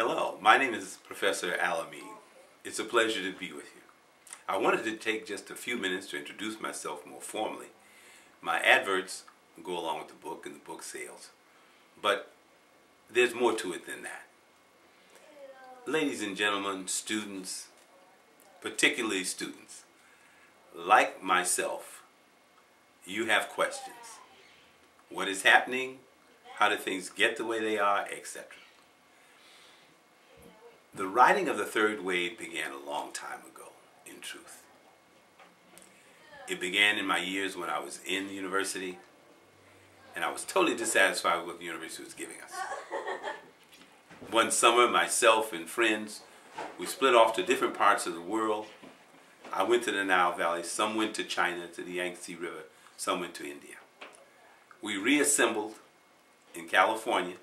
Hello, my name is Professor Al-Amin. It's a pleasure to be with you. I wanted to take just a few minutes to introduce myself more formally. My adverts go along with the book and the book sales, but there's more to it than that. Ladies and gentlemen, students, particularly students, like myself, you have questions. What is happening? How do things get the way they are, etc. The writing of the third wave began a long time ago, in truth. It began in my years when I was in the university, and I was totally dissatisfied with what the university was giving us. One summer, myself and friends, we split off to different parts of the world. I went to the Nile Valley, some went to China, to the Yangtze River, some went to India. We reassembled in California.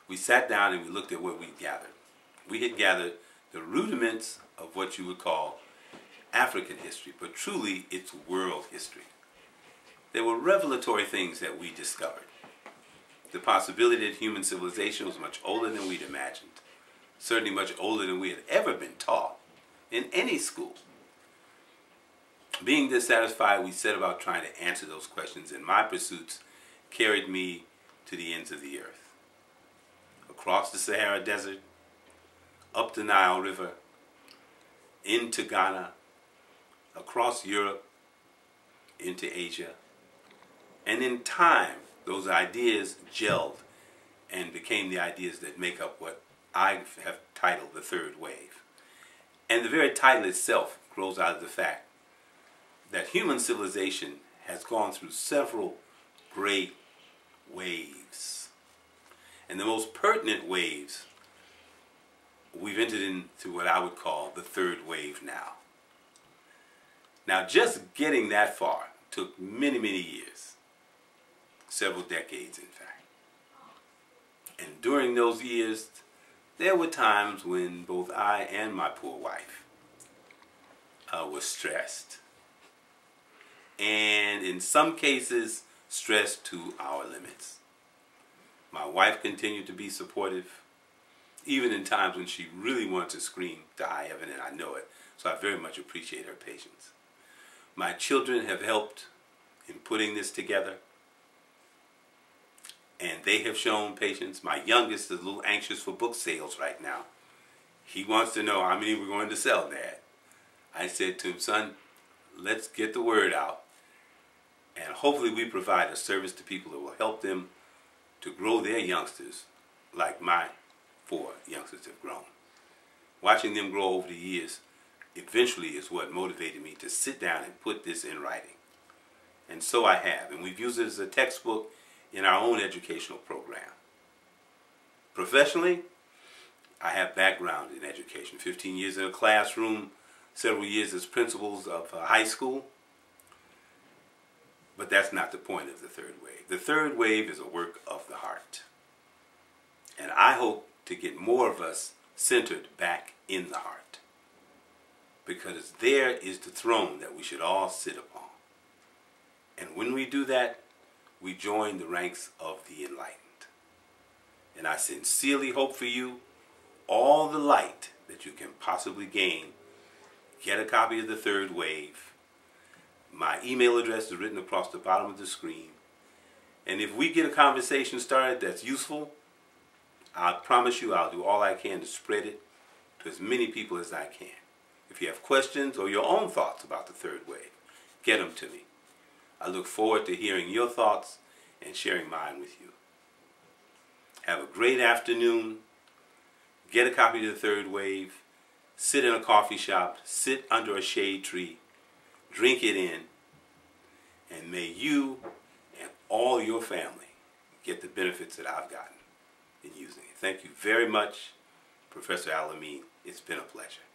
We sat down and we looked at what we'd gathered. We had gathered the rudiments of what you would call African history, but truly it's world history. There were revelatory things that we discovered. The possibility that human civilization was much older than we'd imagined, certainly much older than we had ever been taught in any school. Being dissatisfied, we set about trying to answer those questions, and my pursuits carried me to the ends of the earth. Across the Sahara Desert, up the Nile River, into Ghana, across Europe, into Asia. And in time, those ideas gelled and became the ideas that make up what I have titled the third wave. And the very title itself grows out of the fact that human civilization has gone through several great waves. And the most pertinent waves, we've entered into what I would call the third wave now. Now, just getting that far took many, many years, several decades in fact. And during those years, there were times when both I and my poor wife were stressed. And in some cases, stressed to our limits. My wife continued to be supportive, even in times when she really wanted to scream to high heaven, and I know it, so I very much appreciate her patience. My children have helped in putting this together, and they have shown patience. My youngest is a little anxious for book sales right now. He wants to know how many we're going to sell, Dad. I said to him, son, let's get the word out, and hopefully we provide a service to people that will help them to grow their youngsters like my 4 youngsters have grown. Watching them grow over the years eventually is what motivated me to sit down and put this in writing. And so I have, and we've used it as a textbook in our own educational program. Professionally, I have background in education, 15 years in a classroom, several years as principals of a high school. But that's not the point of the third wave. The third wave is a work of the heart. And I hope to get more of us centered back in the heart. Because there is the throne that we should all sit upon. And when we do that, we join the ranks of the enlightened. And I sincerely hope for you all the light that you can possibly gain. Get a copy of the third wave. My email address is written across the bottom of the screen. And if we get a conversation started that's useful, I promise you I'll do all I can to spread it to as many people as I can. If you have questions or your own thoughts about the third wave, get them to me. I look forward to hearing your thoughts and sharing mine with you. Have a great afternoon. Get a copy of the third wave. Sit in a coffee shop. Sit under a shade tree. Drink it in. And may you and all your family get the benefits that I've gotten in using it. Thank you very much, Professor Al-Amin. It's been a pleasure.